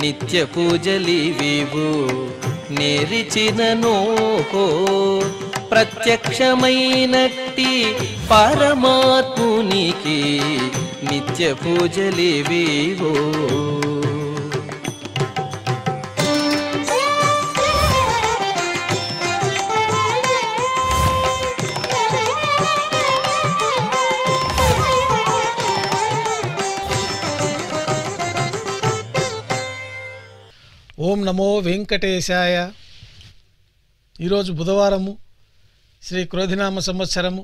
నిత్య పూజలివివు నేరిచిననో ప్రత్యక్షమైనట్టి పరమాత్మునికి నిత్య పూజలివివో. ఓం నమో వెంకటేశాయ. ఈరోజు బుధవారము, శ్రీ క్రోధినామ సంవత్సరము,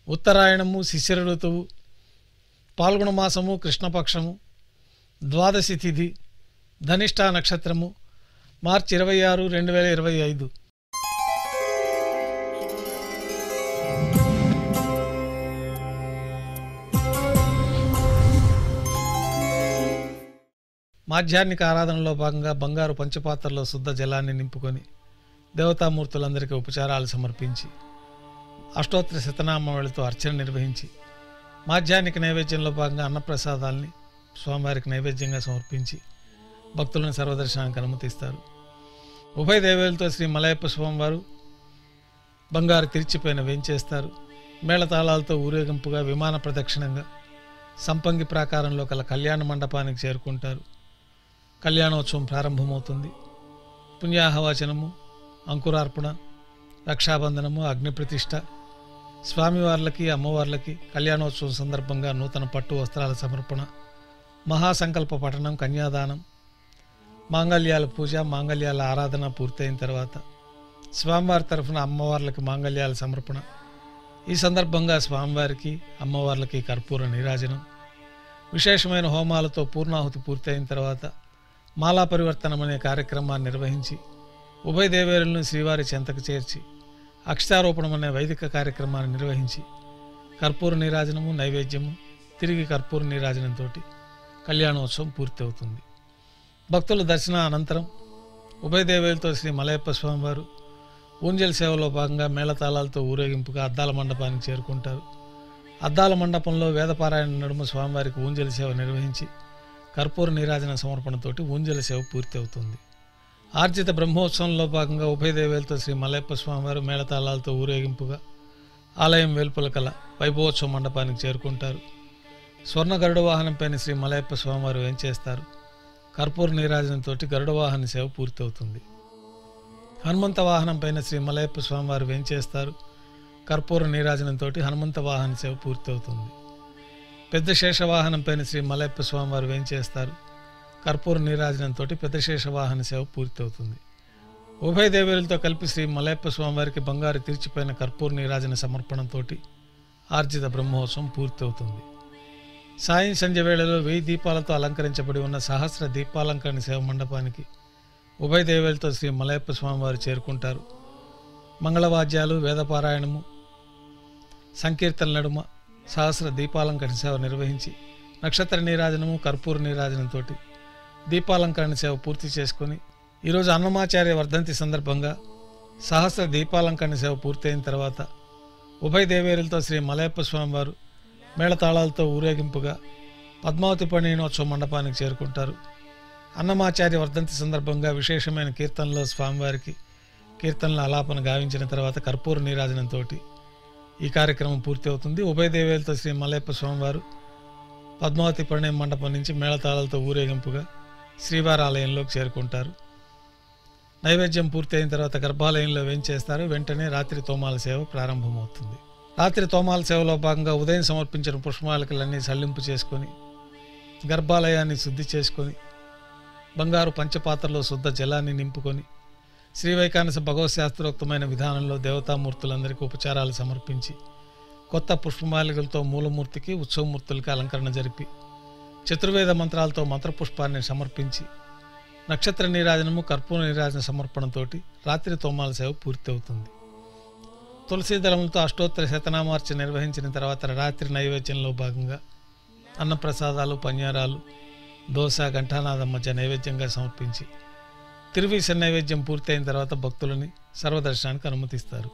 ఉత్తరాయణము, శిశిర ఋతువు, పాల్గొన మాసము, కృష్ణపక్షము, ద్వాదశి తిథి, ధనిష్టా నక్షత్రము, మార్చి 26, 2025. మాధ్యాహ్నిక ఆరాధనలో భాగంగా బంగారు పంచపాత్రలో శుద్ధ జలాన్ని నింపుకొని దేవతామూర్తులందరికీ ఉపచారాలు సమర్పించి అష్టోత్తర శతనామావళితో అర్చన నిర్వహించి మాధ్యాహ్నిక నైవేద్యంలో భాగంగా అన్నప్రసాదాల్ని స్వామివారికి నైవేద్యంగా సమర్పించి భక్తులను సర్వదర్శనానికి అనుమతిస్తారు. ఉభయ దేవేలతో శ్రీ మలయప్ప స్వామివారు బంగారు తిరిచిపైన వేంచేస్తారు. మేళతాళాలతో ఊరేగింపుగా విమాన ప్రదక్షిణంగా సంపంగి ప్రాకారంలో కల కళ్యాణ మండపానికి చేరుకుంటారు. కళ్యాణోత్సవం ప్రారంభమవుతుంది. పుణ్యాహవాచనము, అంకురార్పణ, రక్షాబంధనము, అగ్నిప్రతిష్ఠ, స్వామివార్లకి అమ్మవార్లకి కళ్యాణోత్సవం సందర్భంగా నూతన పట్టు వస్త్రాల సమర్పణ, మహాసంకల్ప పఠనం, కన్యాదానం, మాంగళ్యాల పూజ, మాంగళ్యాల ఆరాధన పూర్తయిన తర్వాత స్వామివారి తరఫున అమ్మవార్లకి మాంగళ్యాల సమర్పణ. ఈ సందర్భంగా స్వామివారికి అమ్మవార్లకి కర్పూర నీరాజనం, విశేషమైన హోమాలతో పూర్ణాహుతి పూర్తయిన తర్వాత మాలా పరివర్తనం అనే కార్యక్రమాన్ని నిర్వహించి ఉభయ దేవేరులను శ్రీవారి చెంతకు చేర్చి అక్షతారోపణం అనే వైదిక కార్యక్రమాన్ని నిర్వహించి కర్పూర నీరాజనము, నైవేద్యము, తిరిగి కర్పూర నీరాజనంతో కళ్యాణోత్సవం పూర్తి అవుతుంది. భక్తుల దర్శన అనంతరం ఉభయ దేవేలతో శ్రీ మలయప్ప స్వామివారు ఊంజల్ సేవలో భాగంగా మేళతాళాలతో ఊరేగింపుగా అద్దాల మండపానికి చేరుకుంటారు. అద్దాల మండపంలో వేదపారాయణ నడుమ స్వామివారికి ఊంజల్ సేవ నిర్వహించి కర్పూర నీరాజన సమర్పణతోటి ఊంజల సేవ పూర్తి అవుతుంది. ఆర్జిత బ్రహ్మోత్సవంలో భాగంగా ఉభయ దేవేలతో శ్రీ మలయప్ప స్వామివారు మేళతాళాలతో ఊరేగింపుగా ఆలయం వెలుపల కల వైభవోత్సవ మండపానికి చేరుకుంటారు. స్వర్ణ గరుడ వాహనంపైన శ్రీ మలయప్ప స్వామివారు వేంచేస్తారు. కర్పూర నీరాజనంతో గరుడ వాహన సేవ పూర్తి అవుతుంది. హనుమంత వాహనం పైన శ్రీ మలయప్ప స్వామివారు వేంచేస్తారు. కర్పూర నీరాజనంతో హనుమంత వాహన సేవ పూర్తి అవుతుంది. పెద్ద శేషవాహనం పైన శ్రీ మలయప్ప స్వామివారు వేంచేస్తారు. కర్పూర నీరాజనంతో పెద్ద శేషవాహన సేవ పూర్తి అవుతుంది. ఉభయ దేవేలతో కలిపి శ్రీ మలయప్ప స్వామివారికి బంగారు తిరిచిపోయిన కర్పూర నీరాజన సమర్పణంతో ఆర్జిత బ్రహ్మోత్సవం పూర్తి అవుతుంది. సాయం సంధ్య వేళలో 1000 దీపాలతో అలంకరించబడి ఉన్న సహస్ర దీపాలంకరణ సేవ మండపానికి ఉభయ దేవేలతో శ్రీ మలయప్ప స్వామివారు చేరుకుంటారు. మంగళవాద్యాలు, వేదపారాయణము, సంకీర్తన నడుమ సహస్ర దీపాలంకరణ సేవ నిర్వహించి నక్షత్ర నీరాజనము, కర్పూర నీరాజనంతో దీపాలంకరణ సేవ పూర్తి చేసుకొని ఈరోజు అన్నమాచార్య వర్ధంతి సందర్భంగా సహస్ర దీపాలంకరణ సేవ పూర్తయిన తర్వాత ఉభయ దేవేరులతో శ్రీ మలయప్ప స్వామివారు మేళతాళాలతో ఊరేగింపుగా పద్మావతి పరిణయోత్సవ మండపానికి చేరుకుంటారు. అన్నమాచార్య వర్ధంతి సందర్భంగా విశేషమైన కీర్తనలో స్వామివారికి కీర్తనల ఆలాపన గావించిన తర్వాత కర్పూర నీరాజనంతో ఈ కార్యక్రమం పూర్తి అవుతుంది. ఉభయ దేవేలతో శ్రీ మలయప్ప స్వామివారు పద్మావతి పరిణయ మండపం నుంచి మేళతాళాలతో ఊరేగింపుగా శ్రీవారి ఆలయంలోకి చేరుకుంటారు. నైవేద్యం పూర్తి అయిన తర్వాత గర్భాలయంలో వేంచేస్తారు. వెంటనే రాత్రి తోమాల సేవ ప్రారంభమవుతుంది. రాత్రి తోమాల సేవలో భాగంగా ఉదయం సమర్పించిన పుష్పమాలికలన్నీ సల్లింపు చేసుకొని గర్భాలయాన్ని శుద్ధి చేసుకొని బంగారు పంచపాత్రలో శుద్ధ జలాన్ని నింపుకొని శ్రీవైకానస భగవత్ శాస్త్రోక్తమైన విధానంలో దేవతామూర్తులందరికీ ఉపచారాలు సమర్పించి కొత్త పుష్పమాలికలతో మూలమూర్తికి, ఉత్సవమూర్తులకి అలంకరణ జరిపి చతుర్వేద మంత్రాలతో మంత్రపుష్పాన్ని సమర్పించి నక్షత్ర నీరాజనము, కర్పూర నీరాజన సమర్పణతో రాత్రి తోమాల సేవ పూర్తి అవుతుంది. తులసీ దళములతో అష్టోత్తర శతనామార్చన నిర్వహించిన తర్వాత రాత్రి నైవేద్యంలో భాగంగా అన్నప్రసాదాలు, పన్యారాలు, దోశ, ఘంటానాదం మధ్య నైవేద్యంగా సమర్పించి తిరువీస నైవేద్యం పూర్తయిన తర్వాత భక్తులని సర్వదర్శనానికి అనుమతిస్తారు.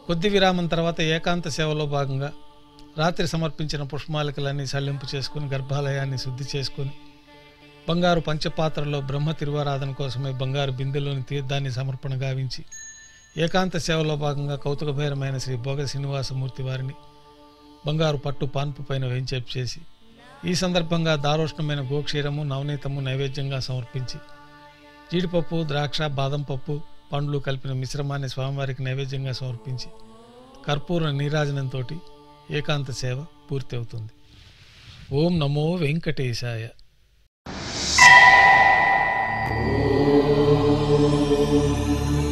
కొద్ది విరామం తర్వాత ఏకాంత సేవలో భాగంగా రాత్రి సమర్పించిన పుష్పమాలికలన్నీ సల్లింపు చేసుకుని గర్భాలయాన్ని శుద్ధి చేసుకొని బంగారు పంచపాత్రలో బ్రహ్మ తిరువారాధన కోసమై బంగారు బిందెలోని తీర్థాన్ని సమర్పణ గావించి ఏకాంత సేవలో భాగంగా కౌతుకభైరమైన శ్రీ భోగ శ్రీనివాసమూర్తి వారిని బంగారు పట్టు పాన్పు పైన వేంచేపు చేసి ఈ సందర్భంగా దారోష్ణమైన గోక్షీరము నవనీతము నైవేద్యంగా సమర్పించి జీడిపప్పు ద్రాక్ష బాదం పప్పు పండ్లు కలిపిన మిశ్రమాన్ని స్వామివారికి నైవేద్యంగా సమర్పించి కర్పూర నీరాజనంతో ఏకాంత సేవ పూర్తి అవుతుంది. ఓం నమో వెంకటేశాయ. ఓం